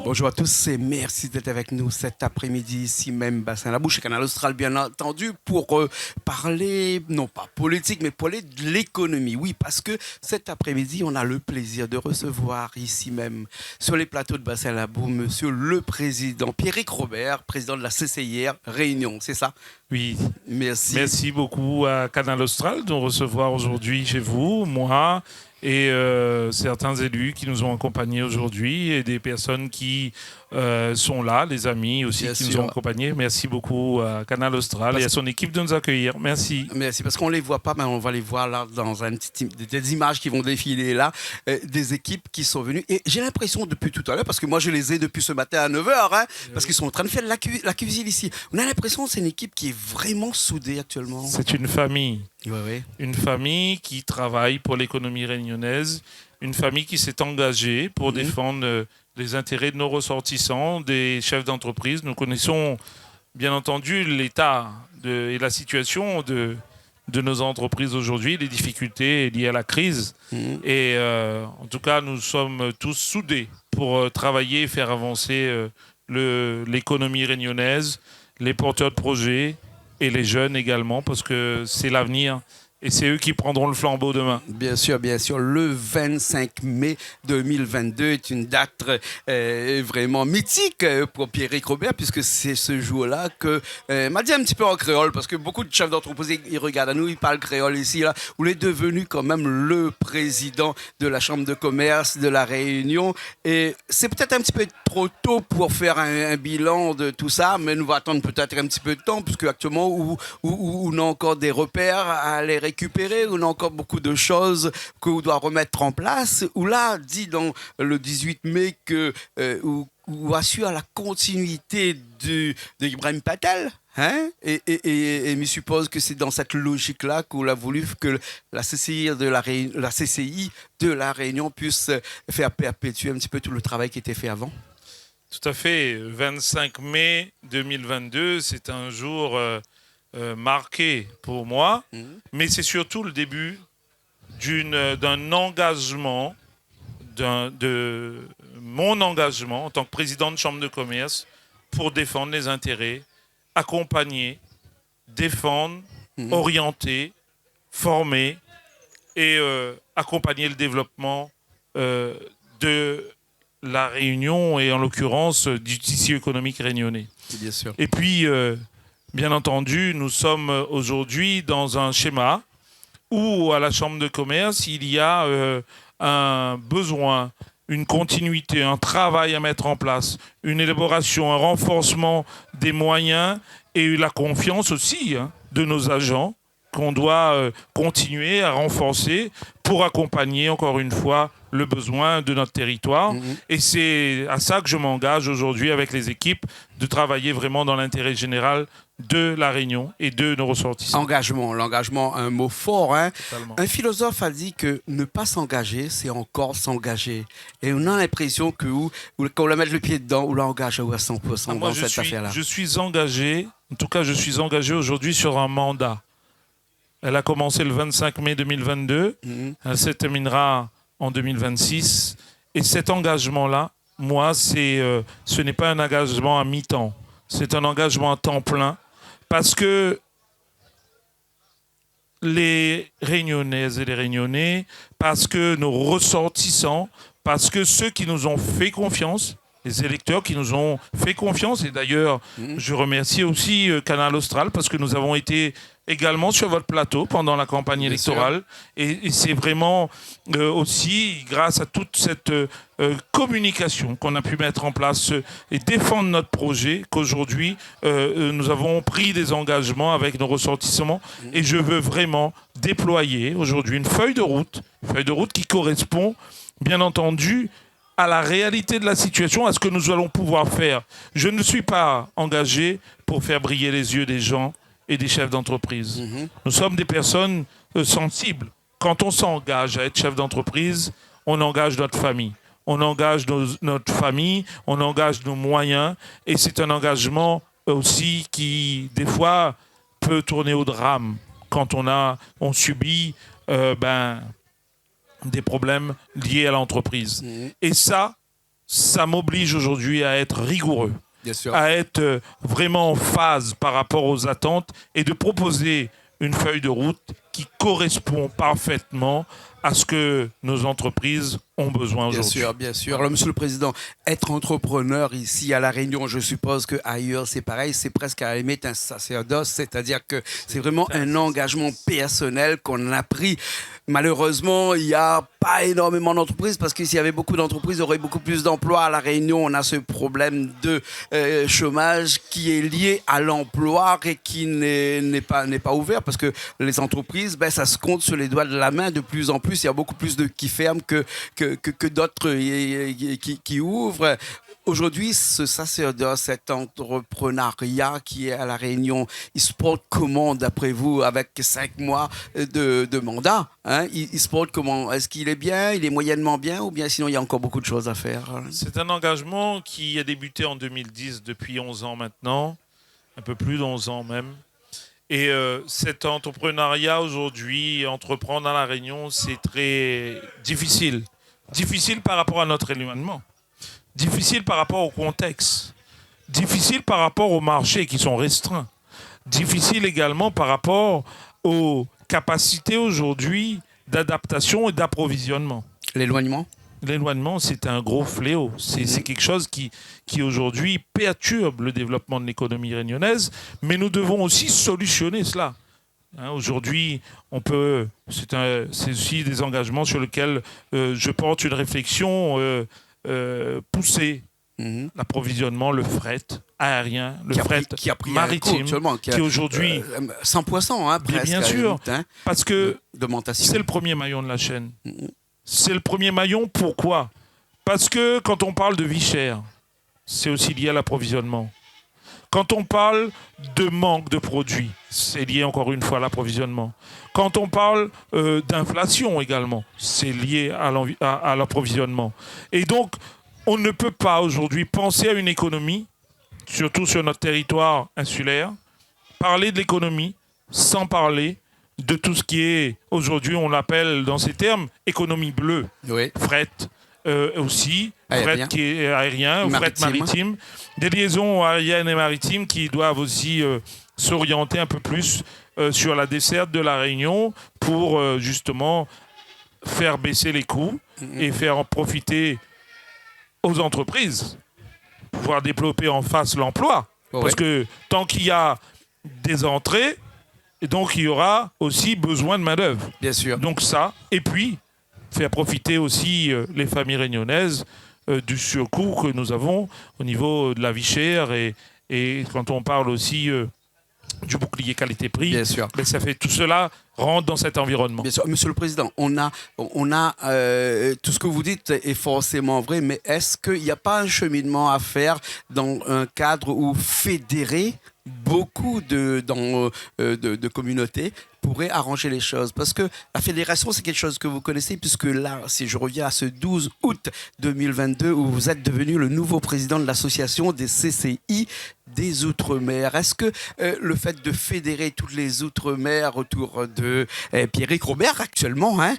Bonjour à tous et merci d'être avec nous cet après-midi ici même, Bassin la Bouche et Canal Austral bien entendu pour parler, non pas politique, mais parler de l'économie. Oui, parce que cet après-midi, on a le plaisir de recevoir ici même sur les plateaux de Bassin la Bouche, monsieur le président Pierrick Robert, président de la CCIR Réunion, c'est ça? Oui, Merci. merci beaucoup à Canal Austral de nous recevoir aujourd'hui chez vous, moi et certains élus qui nous ont accompagnés aujourd'hui et des personnes qui sont là, les amis aussi Bien qui sûr. nous ont accompagnés. Merci beaucoup à Canal Austral et à son équipe de nous accueillir. Merci. Merci, parce qu'on ne les voit pas, mais on va les voir là dans des images qui vont défiler là, des équipes qui sont venues. Et j'ai l'impression depuis tout à l'heure, parce que moi je les ai depuis ce matin à 9h, hein, parce qu'ils sont en train de faire la cuisine ici. On a l'impression que c'est une équipe qui est vraiment soudée actuellement. C'est une famille. Oui, oui. Une famille qui travaille pour l'économie réunionnaise, une famille qui s'est engagée pour défendre les intérêts de nos ressortissants, des chefs d'entreprise. Nous connaissons bien entendu l'état et la situation de nos entreprises aujourd'hui, les difficultés liées à la crise. Et en tout cas, nous sommes tous soudés pour travailler et faire avancer l'économie réunionnaise, les porteurs de projets, et les jeunes également, parce que c'est l'avenir et c'est eux qui prendront le flambeau demain. Bien sûr, bien sûr. Le 25 mai 2022 est une date vraiment mythique pour Pierrick Robert, puisque c'est ce jour-là que m'a dit un petit peu en créole, parce que beaucoup de chefs d'entreprise, ils regardent à nous, ils parlent créole ici, là, où il est devenu quand même le président de la Chambre de commerce de la Réunion. Et c'est peut-être un petit peu trop tôt pour faire un bilan de tout ça, mais nous va attendre peut-être un petit peu de temps, puisque actuellement, où on a encore des repères à les récupérer, où on a encore beaucoup de choses qu'on doit remettre en place, où là, dit dans le 18 mai que où assure la continuité de Ibrahim Patel. Hein? Et je suppose que c'est dans cette logique-là qu'on a voulu que la CCI de la Réunion puisse faire perpétuer un petit peu tout le travail qui était fait avant. Tout à fait. 25 mai 2022, c'est un jour marqué pour moi, mais c'est surtout le début d'un engagement, de mon engagement en tant que président de chambre de commerce pour défendre les intérêts, accompagner, défendre, orienter, former et accompagner le développement de la Réunion et en l'occurrence du tissu économique réunionnais. Bien sûr. Et puis, bien entendu, nous sommes aujourd'hui dans un schéma où à la Chambre de commerce, il y a un besoin, une continuité, un travail à mettre en place, une élaboration, un renforcement des moyens et la confiance aussi de nos agents qu'on doit continuer à renforcer pour accompagner, encore une fois, le besoin de notre territoire. Et c'est à ça que je m'engage aujourd'hui avec les équipes, de travailler vraiment dans l'intérêt général de la Réunion et de nos ressortissants. L'engagement, un mot fort. Hein? Totalement. Un philosophe a dit que ne pas s'engager, c'est encore s'engager. Et on a l'impression que quand on la met le pied dedans, on l'engage à 100% dans cette affaire-là. Je suis engagé, en tout cas je suis engagé aujourd'hui sur un mandat. Elle a commencé le 25 mai 2022, elle se terminera en 2026. Et cet engagement-là, moi, ce n'est pas un engagement à mi-temps, c'est un engagement à temps plein, parce que les Réunionnaises et les Réunionnais, parce que nos ressortissants, parce que ceux qui nous ont fait confiance, les électeurs qui nous ont fait confiance, et d'ailleurs, je remercie aussi Canal Austral, parce que nous avons été également sur votre plateau pendant la campagne électorale. Et c'est vraiment aussi grâce à toute cette communication qu'on a pu mettre en place et défendre notre projet qu'aujourd'hui, nous avons pris des engagements avec nos ressortissements. Et je veux vraiment déployer aujourd'hui une feuille de route qui correspond, bien entendu, à la réalité de la situation, à ce que nous allons pouvoir faire. Je ne suis pas engagé pour faire briller les yeux des gens et des chefs d'entreprise. Nous sommes des personnes sensibles. Quand on s'engage à être chef d'entreprise, on engage notre famille. On engage notre famille, on engage nos moyens. Et c'est un engagement aussi qui, des fois, peut tourner au drame quand on subit des problèmes liés à l'entreprise. Et ça, ça m'oblige aujourd'hui à être rigoureux, Bien sûr. à être vraiment en phase par rapport aux attentes et de proposer une feuille de route qui correspond parfaitement à ce que nos entreprises ont besoin aujourd'hui. Bien sûr, bien sûr. Alors, Monsieur le Président, être entrepreneur ici à La Réunion, je suppose qu'ailleurs c'est pareil, c'est presque à aimer un sacerdoce, c'est-à-dire que c'est vraiment un engagement personnel qu'on a pris. Malheureusement, il n'y a pas énormément d'entreprises parce que s'il y avait beaucoup d'entreprises, il y aurait beaucoup plus d'emplois. À La Réunion, on a ce problème de chômage qui est lié à l'emploi et qui n'est pas ouvert parce que les entreprises, ben, ça se compte sur les doigts de la main de plus en plus. Il y a beaucoup plus de qui ferment que d'autres qui ouvrent. Aujourd'hui, ce sacerdoce, cet entrepreneuriat qui est à La Réunion, il se porte comment, d'après vous, avec 5 mois de mandat, hein? Il se porte comment? Est-ce qu'il est bien, il est moyennement bien, ou bien sinon il y a encore beaucoup de choses à faire? C'est un engagement qui a débuté en 2010, depuis 11 ans maintenant, un peu plus d'11 ans même. Et cet entrepreneuriat aujourd'hui, entreprendre à La Réunion, c'est très difficile. Difficile par rapport à notre éloignement. Difficile par rapport au contexte. Difficile par rapport aux marchés qui sont restreints. Difficile également par rapport aux capacités aujourd'hui d'adaptation et d'approvisionnement. L'éloignement? L'éloignement, c'est un gros fléau. C'est quelque chose qui aujourd'hui perturbe le développement de l'économie réunionnaise, mais nous devons aussi solutionner cela. Hein, aujourd'hui, c'est aussi des engagements sur lesquels je porte une réflexion poussée. L'approvisionnement, le fret aérien, le fret maritime, qui aujourd'hui... 100%, hein, presque. Bien sûr, parce que d'augmentation. C'est le premier maillon de la chaîne. C'est le premier maillon, pourquoi? Parce que quand on parle de vie chère, c'est aussi lié à l'approvisionnement. Quand on parle de manque de produits, c'est lié encore une fois à l'approvisionnement. Quand on parle d'inflation également, c'est lié à l'approvisionnement. Et donc, on ne peut pas aujourd'hui penser à une économie, surtout sur notre territoire insulaire, parler de l'économie sans parler de tout ce qui est, aujourd'hui, on l'appelle dans ces termes, économie bleue. Oui. Fret aussi, aérien. Fret qui est aérien, fret maritime. Des liaisons aériennes et maritimes qui doivent aussi s'orienter un peu plus sur la desserte de La Réunion pour justement faire baisser les coûts et faire en profiter aux entreprises, pouvoir développer en face l'emploi. Parce que tant qu'il y a des entrées, donc il y aura aussi besoin de main-d'œuvre. Bien sûr. Donc ça, et puis faire profiter aussi les familles réunionnaises du surcoût que nous avons au niveau de la vie chère et quand on parle aussi du bouclier qualité-prix, bien sûr. Ben ça fait tout cela rentre dans cet environnement. Bien sûr. Monsieur le Président, on a tout ce que vous dites est forcément vrai, mais est-ce qu'il n'y a pas un cheminement à faire dans un cadre où fédérer beaucoup de communautés pourrait arranger les choses? Parce que la fédération, c'est quelque chose que vous connaissez, puisque là, si je reviens à ce 12 août 2022, où vous êtes devenu le nouveau président de l'association des CCI des Outre-mer. Est-ce que le fait de fédérer toutes les Outre-mer autour de Pierrick Robert actuellement, hein,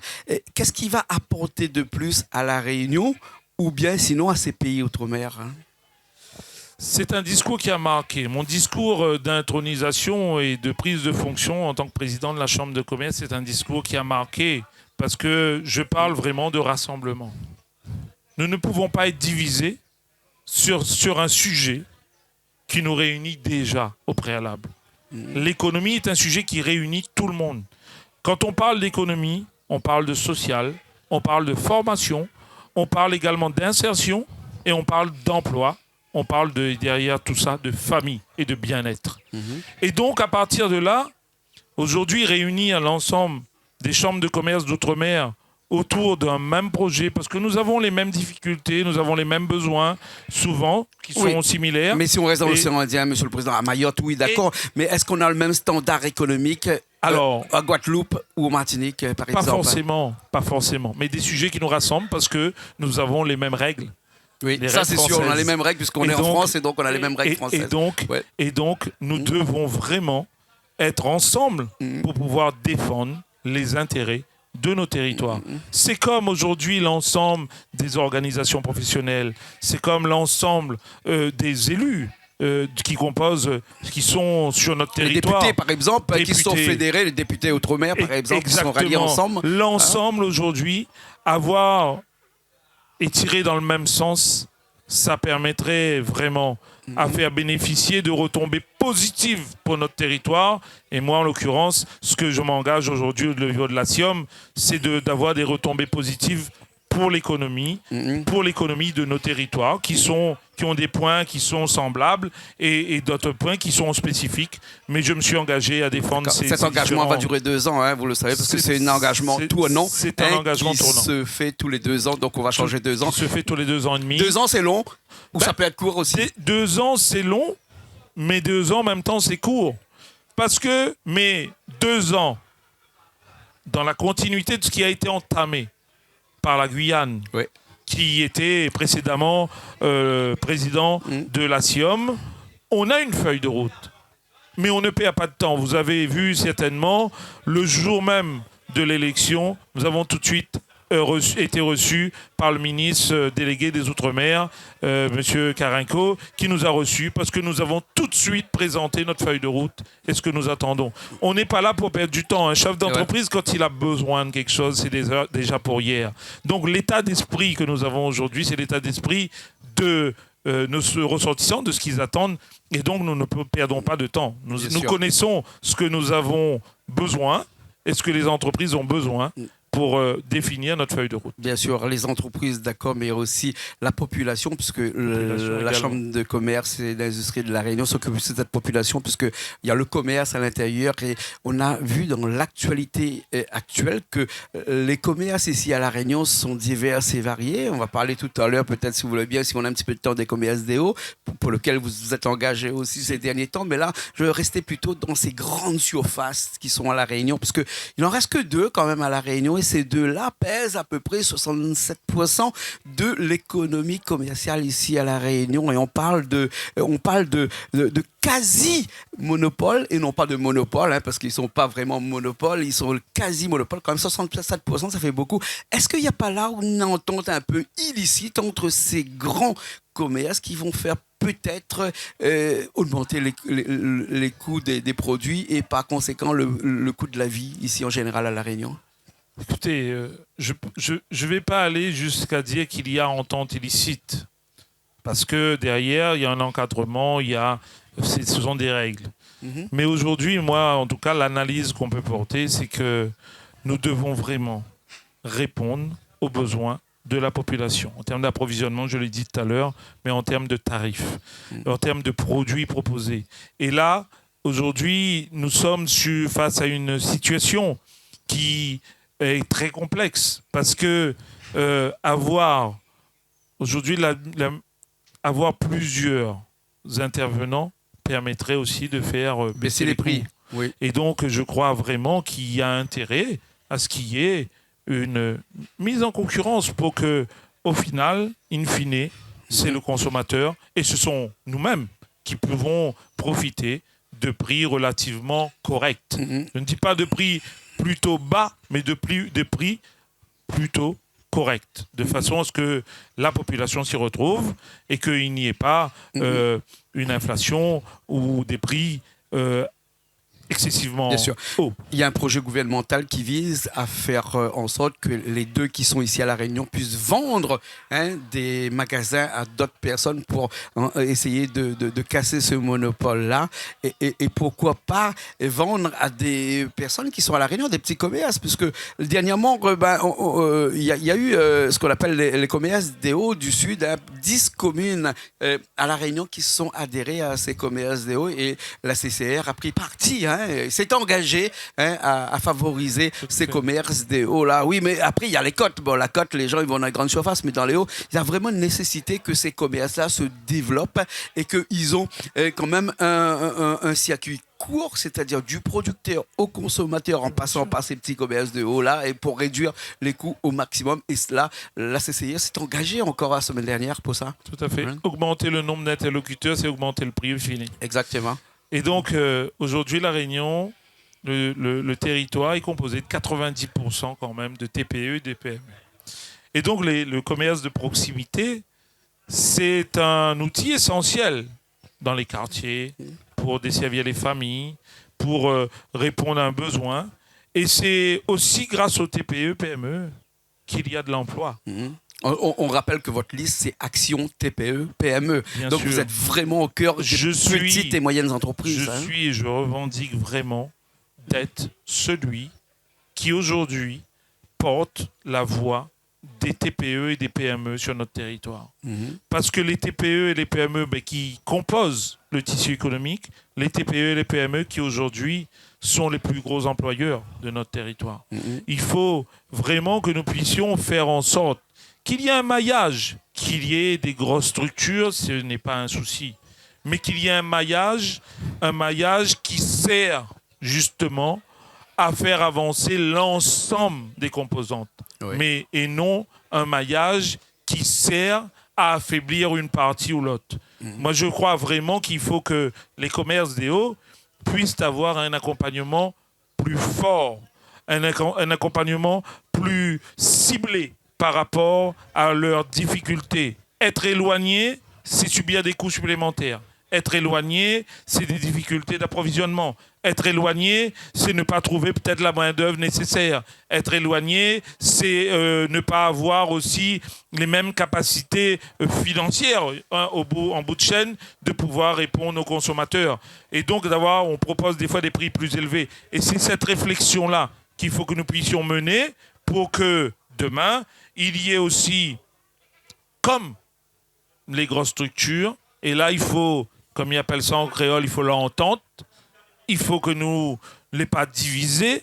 qu'est-ce qui va apporter de plus à La Réunion ou bien sinon à ces pays Outre-mer, hein? C'est un discours qui a marqué. Mon discours d'intronisation et de prise de fonction en tant que président de la Chambre de commerce, c'est un discours qui a marqué parce que je parle vraiment de rassemblement. Nous ne pouvons pas être divisés sur un sujet qui nous réunit déjà au préalable. L'économie est un sujet qui réunit tout le monde. Quand on parle d'économie, on parle de social, on parle de formation, on parle également d'insertion et on parle d'emploi. On parle derrière tout ça de famille et de bien-être. Et donc, à partir de là, aujourd'hui, réunis à l'ensemble des chambres de commerce d'outre-mer autour d'un même projet, parce que nous avons les mêmes difficultés, nous avons les mêmes besoins, souvent, qui sont similaires. Mais si on reste dans l'océan Indien, Monsieur le Président, à Mayotte, oui, d'accord. Mais est-ce qu'on a le même standard économique à Guadeloupe ou en Martinique, par exemple? Pas forcément. Mais des sujets qui nous rassemblent parce que nous avons les mêmes règles. Oui, ça c'est sûr, on a les mêmes règles puisqu'on est en France et donc on a les mêmes règles françaises. Et donc nous devons vraiment être ensemble pour pouvoir défendre les intérêts de nos territoires. C'est comme aujourd'hui l'ensemble des organisations professionnelles, c'est comme l'ensemble des élus qui sont sur notre territoire. Les députés, par exemple, qui sont fédérés, les députés outre-mer, par exemple, qui sont ralliés ensemble. L'ensemble aujourd'hui, avoir et tirer dans le même sens, ça permettrait vraiment à faire bénéficier de retombées positives pour notre territoire. Et moi, en l'occurrence, ce que je m'engage aujourd'hui au niveau de la SIOM, c'est d'avoir des retombées positives pour l'économie de nos territoires, qui ont des points qui sont semblables et d'autres points qui sont spécifiques. Mais je me suis engagé à défendre cet engagement va durer 2 ans, hein, vous le savez, parce que c'est un engagement tournant. C'est un engagement tournant. Qui se fait tous les 2 ans, donc on va changer 2 ans. Qui se fait tous les 2 ans et demi. 2 ans, c'est long, ou ça peut être court aussi. 2 ans, c'est long, mais 2 ans, en même temps, c'est court. Mais 2 ans, dans la continuité de ce qui a été entamé par la Guyane, qui était précédemment président de la SIOM, on a une feuille de route. Mais on ne perd pas de temps. Vous avez vu certainement, le jour même de l'élection, nous avons tout de suite été reçus par le ministre délégué des Outre-mer, M. Carinco, qui nous a reçus parce que nous avons tout de suite présenté notre feuille de route et ce que nous attendons. On n'est pas là pour perdre du temps. Un chef d'entreprise, quand il a besoin de quelque chose, c'est déjà pour hier. Donc l'état d'esprit que nous avons aujourd'hui, c'est l'état d'esprit de nos ressortissants, de ce qu'ils attendent. Et donc nous ne perdons pas de temps. Nous connaissons ce que nous avons besoin et ce que les entreprises ont besoin pour définir notre feuille de route. Bien sûr, les entreprises, d'accord, mais aussi la population, puisque la Chambre de commerce et d'industrie de La Réunion s'occupe aussi de cette population, puisqu'il y a le commerce à l'intérieur. Et on a vu dans l'actualité actuelle que les commerces ici à La Réunion sont divers et variés. On va parler tout à l'heure, peut-être si vous voulez bien, si on a un petit peu de temps, des commerces DO, pour lesquels vous vous êtes engagé aussi ces derniers temps. Mais là, je vais rester plutôt dans ces grandes surfaces qui sont à La Réunion, puisqu'il n'en reste que 2 quand même à La Réunion. Et ces 2-là pèsent à peu près 67% de l'économie commerciale ici à La Réunion. Et on parle de quasi-monopole, et non pas de monopole, hein, parce qu'ils ne sont pas vraiment monopole, ils sont le quasi-monopole. Quand même, 67%, ça fait beaucoup. Est-ce qu'il n'y a pas là une entente un peu illicite entre ces grands commerces qui vont faire peut-être augmenter les coûts des produits et par conséquent le coût de la vie ici en général à La Réunion? Écoutez, je ne vais pas aller jusqu'à dire qu'il y a entente illicite. Parce que derrière, il y a un encadrement, ce sont des règles. Mais aujourd'hui, moi, en tout cas, l'analyse qu'on peut porter, c'est que nous devons vraiment répondre aux besoins de la population. En termes d'approvisionnement, je l'ai dit tout à l'heure, mais en termes de tarifs, en termes de produits proposés. Et là, aujourd'hui, nous sommes face à une situation qui est très complexe parce que avoir aujourd'hui avoir plusieurs intervenants permettrait aussi de faire baisser les prix. Oui. Et donc, je crois vraiment qu'il y a intérêt à ce qu'il y ait une mise en concurrence pour que, au final, in fine, c'est le consommateur et ce sont nous-mêmes qui pouvons profiter de prix relativement corrects. Je ne dis pas de prix plutôt bas, mais de prix plutôt corrects, de façon à ce que la population s'y retrouve et qu'il n'y ait pas une inflation ou des prix excessivement haut. Il y a un projet gouvernemental qui vise à faire en sorte que les 2 qui sont ici à La Réunion puissent vendre des magasins à d'autres personnes pour essayer de casser ce monopole-là. Et pourquoi pas vendre à des personnes qui sont à La Réunion, des petits commerces, puisque dernièrement, il y a eu ce qu'on appelle les commerces des Hauts du Sud, 10 communes à La Réunion qui sont adhérées à ces commerces des Hauts, et la CCR a pris parti, s'est engagé à favoriser ces commerces des Hauts-là. Oui, mais après, il y a les côtes. Bon, la côte, les gens ils vont dans la grande surface, mais dans les Hauts, il y a vraiment une nécessité que ces commerces-là se développent et qu'ils ont quand même un circuit court, c'est-à-dire du producteur au consommateur en passant par ces petits commerces de Haut-là, et pour réduire les coûts au maximum. Et cela, la CCR s'est engagée encore la semaine dernière pour ça. Tout à fait. Augmenter le nombre d'interlocuteurs, c'est augmenter le prix au fini. Exactement. Et donc, aujourd'hui, La Réunion le territoire est composé de 90% quand même de TPE et de PME. Et donc le commerce de proximité, c'est un outil essentiel dans les quartiers pour desservir les familles, pour répondre à un besoin. Et c'est aussi grâce aux TPE, PME qu'il y a de l'emploi. On rappelle que votre liste, c'est Action TPE, PME. Bien Donc sûr. vous êtes vraiment au cœur des petites et moyennes entreprises. Je revendique vraiment d'être celui qui aujourd'hui porte la voix des TPE et des PME sur notre territoire. Parce que les TPE et les PME qui composent le tissu économique, les TPE et les PME qui aujourd'hui sont les plus gros employeurs de notre territoire. Il faut vraiment que nous puissions faire en sorte qu'il y ait un maillage, qu'il y ait des grosses structures, ce n'est pas un souci, mais qu'il y ait un maillage qui sert justement à faire avancer l'ensemble des composantes, et non un maillage qui sert à affaiblir une partie ou l'autre. Moi, je crois vraiment qu'il faut que les commerces des Hauts puissent avoir un accompagnement plus fort, un accompagnement plus ciblé par rapport à leurs difficultés. Être éloigné, c'est subir des coûts supplémentaires. Être éloigné, c'est des difficultés d'approvisionnement. Être éloigné, c'est ne pas trouver peut-être la main-d'œuvre nécessaire. Être éloigné, c'est ne pas avoir aussi les mêmes capacités financières en bout de chaîne de pouvoir répondre aux consommateurs. Et donc, on propose des fois des prix plus élevés. Et c'est cette réflexion-là qu'il faut que nous puissions mener pour que demain, il y ait aussi, comme les grosses structures, et là, il faut, comme ils appellent ça en créole, il faut l'entente. Il faut que nous ne les pas diviser.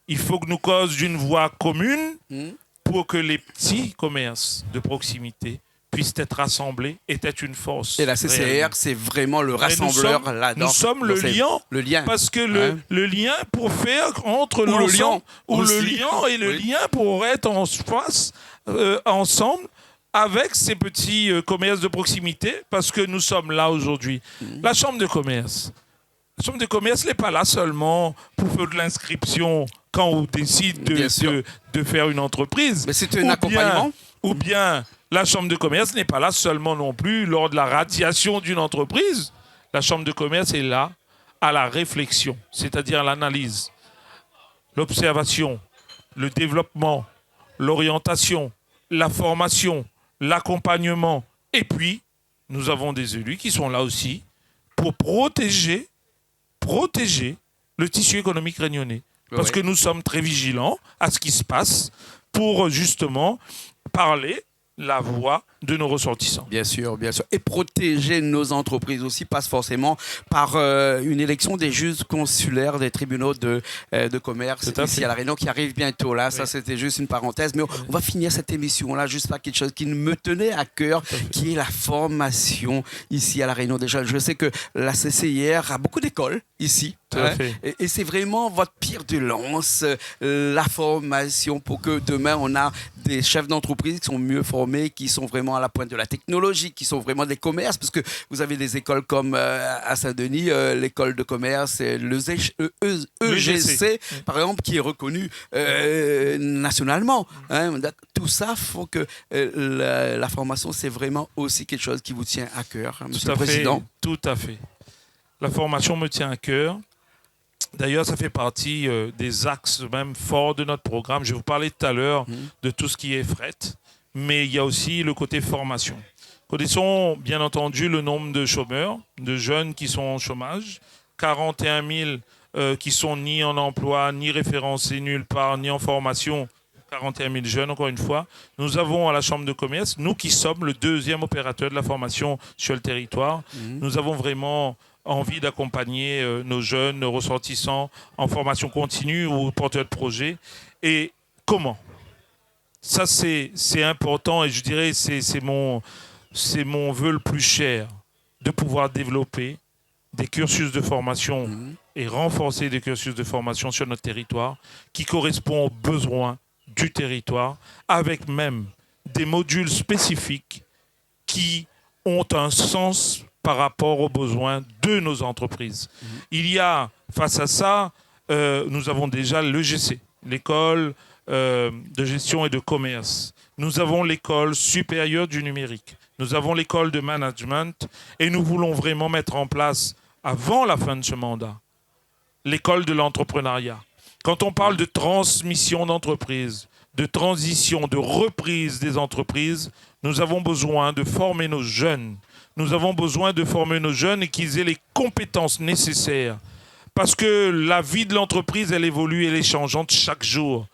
Il faut que nous causions d'une voie commune pour que les petits commerces de proximité puissent être rassemblés et être une force. Et la CCR, c'est vraiment le rassembleur là-dedans. Nous sommes le lien. Parce que le lien pour faire entre l'ensemble, ou le lien et le lien pour être en face, ensemble, avec ces petits commerces de proximité, parce que nous sommes là aujourd'hui. La chambre de commerce n'est pas là seulement pour faire de l'inscription quand on décide de faire une entreprise. Mais c'est un accompagnement. Ou bien la chambre de commerce n'est pas là seulement non plus lors de la radiation d'une entreprise. La chambre de commerce est là à la réflexion, c'est-à-dire l'analyse, l'observation, le développement, l'orientation, la formation, l'accompagnement. Et puis, nous avons des élus qui sont là aussi pour protéger le tissu économique réunionnais. Parce que nous sommes très vigilants à ce qui se passe pour justement parler la voix de nos ressortissants. Bien sûr, bien sûr. Et protéger nos entreprises aussi passe forcément par une élection des juges consulaires des tribunaux de commerce ici à La Réunion qui arrive bientôt. Là, ça, c'était juste une parenthèse. Mais on va finir cette émission-là juste par quelque chose qui me tenait à cœur, qui est la formation ici à La Réunion. Déjà, je sais que la CCIR a beaucoup d'écoles ici. Et c'est vraiment votre pierre de lance, la formation pour que demain, on a des chefs d'entreprise qui sont mieux formés, qui sont vraiment à la pointe de la technologie, qui sont vraiment des commerces, parce que vous avez des écoles comme à Saint-Denis, l'école de commerce, l'EGC, par exemple, qui est reconnue nationalement. Tout ça faut que la formation, c'est vraiment aussi quelque chose qui vous tient à cœur, Monsieur le Président. Tout à fait. La formation me tient à cœur. D'ailleurs, ça fait partie des axes même forts de notre programme. Je vais vous parler tout à l'heure de tout ce qui est fret, mais il y a aussi le côté formation. Connaissons bien entendu le nombre de chômeurs, de jeunes qui sont en chômage, 41 000 qui sont ni en emploi, ni référencés nulle part, ni en formation. 41 000 jeunes, encore une fois. Nous avons à la Chambre de commerce, nous qui sommes le deuxième opérateur de la formation sur le territoire, nous avons vraiment envie d'accompagner nos jeunes, nos ressortissants en formation continue ou porteurs de projets. Et comment ? Ça, c'est important et je dirais c'est mon vœu le plus cher de pouvoir développer des cursus de formation et renforcer des cursus de formation sur notre territoire qui correspondent aux besoins du territoire avec même des modules spécifiques qui ont un sens par rapport aux besoins de nos entreprises. Il y a, face à ça, nous avons déjà l'EGC, l'école de gestion et de commerce. Nous avons l'école supérieure du numérique. Nous avons l'école de management et nous voulons vraiment mettre en place, avant la fin de ce mandat, l'école de l'entrepreneuriat. Quand on parle de transmission d'entreprise, de transition, de reprise des entreprises, nous avons besoin de former nos jeunes. Nous avons besoin de former nos jeunes et qu'ils aient les compétences nécessaires. Parce que la vie de l'entreprise, elle évolue, elle est changeante chaque jour.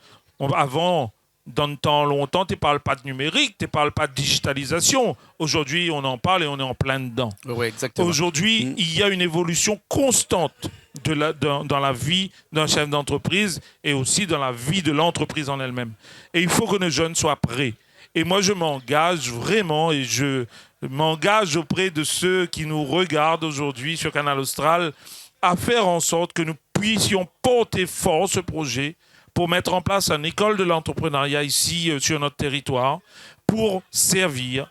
Avant, dans le temps longtemps, tu ne parles pas de numérique, tu ne parles pas de digitalisation. Aujourd'hui, on en parle et on est en plein dedans. Oui, exactement. Aujourd'hui, il y a une évolution constante dans la vie d'un chef d'entreprise et aussi dans la vie de l'entreprise en elle-même. Et il faut que nos jeunes soient prêts. Et moi, je m'engage vraiment et je m'engage auprès de ceux qui nous regardent aujourd'hui sur Canal Austral à faire en sorte que nous puissions porter fort ce projet pour mettre en place une école de l'entrepreneuriat ici sur notre territoire pour servir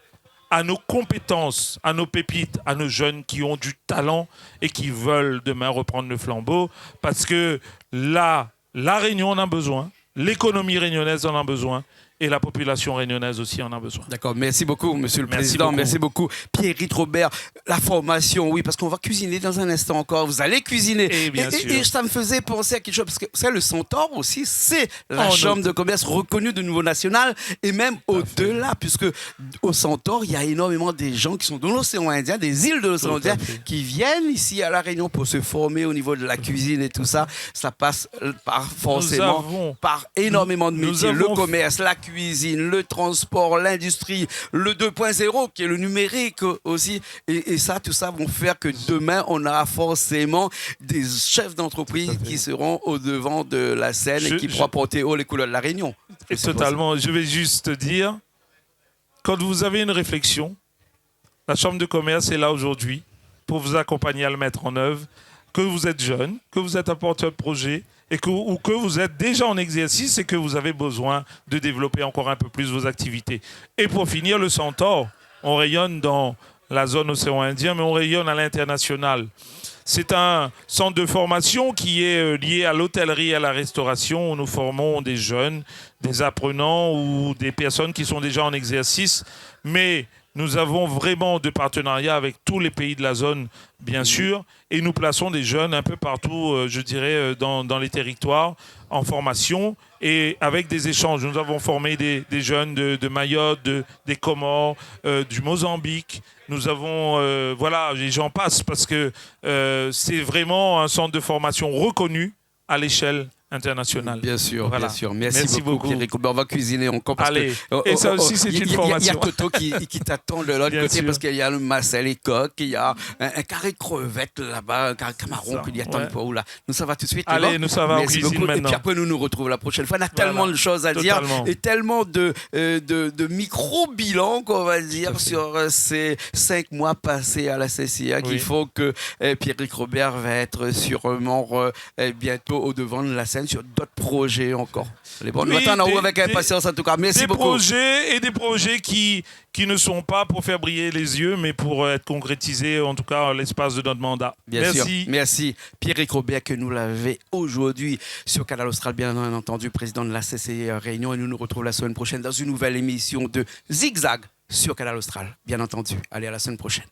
à nos compétences, à nos pépites, à nos jeunes qui ont du talent et qui veulent demain reprendre le flambeau. Parce que là, la Réunion en a besoin, l'économie réunionnaise en a besoin et la population réunionnaise aussi en a besoin. D'accord, merci beaucoup, Monsieur le Président. Merci beaucoup. Pierre-Yves Robert, la formation, oui, parce qu'on va cuisiner dans un instant encore. Vous allez cuisiner. Et bien sûr. Et ça me faisait penser à quelque chose, parce que c'est le Centaure aussi, c'est la chambre de commerce reconnue de niveau national, et même au-delà, puisque au Centaure, il y a énormément de gens qui sont de l'océan Indien, des îles de l'océan Indien, qui viennent ici à La Réunion pour se former au niveau de la cuisine et tout ça. Ça passe par énormément de métiers. Le commerce, la cuisine, le transport, l'industrie, le 2.0 qui est le numérique aussi. Et ça, tout ça vont faire que demain, on aura forcément des chefs d'entreprise qui seront au devant de la scène et qui pourront porter haut les couleurs de la Réunion. Et totalement. Je vais juste dire, quand vous avez une réflexion, la Chambre de commerce est là aujourd'hui pour vous accompagner à le mettre en œuvre. Que vous êtes jeune, que vous êtes un porteur de projet, ou que vous êtes déjà en exercice et que vous avez besoin de développer encore un peu plus vos activités. Et pour finir, le Centaure, on rayonne dans la zone océan Indien, mais on rayonne à l'international. C'est un centre de formation qui est lié à l'hôtellerie et à la restauration, où nous formons des jeunes, des apprenants ou des personnes qui sont déjà en exercice, mais nous avons vraiment de partenariats avec tous les pays de la zone, bien sûr, et nous plaçons des jeunes un peu partout, je dirais, dans les territoires, en formation et avec des échanges. Nous avons formé des jeunes de Mayotte, des Comores, du Mozambique. Nous avons, voilà, j'en passe parce que c'est vraiment un centre de formation reconnu à l'échelle international. Bien sûr, voilà. Bien sûr. Merci beaucoup. Pierre Robert. On va cuisiner encore. Parce Allez, que, et ça aussi, c'est une formation. Il y a Toto qui t'attend de l'autre côté parce qu'il y a le Marcel et Coq, il y a un carré de crevettes là-bas, un carré de camaron qu'il y a tant de fois là. Nous, ça va tout de suite. Allez, nous, ça va en cuisine maintenant. Et puis après, nous nous retrouvons la prochaine fois. On a tellement de choses à dire et tellement de micro-bilans qu'on va dire sur ces 5 mois passés à la CCA qu'il faut que Pierre Robert va être sûrement bientôt au devant de la scène sur d'autres projets encore. Les bonnes matins, on avec impatience en tout cas. Merci beaucoup. Des projets qui ne sont pas pour faire briller les yeux, mais pour être concrétisés, en tout cas, l'espace de notre mandat. Merci. Merci. Pierre Robert, que nous l'avons aujourd'hui sur Canal Austral, bien entendu, président de la CCI Réunion. Et nous nous retrouvons la semaine prochaine dans une nouvelle émission de Zigzag sur Canal Austral, bien entendu. Allez, à la semaine prochaine.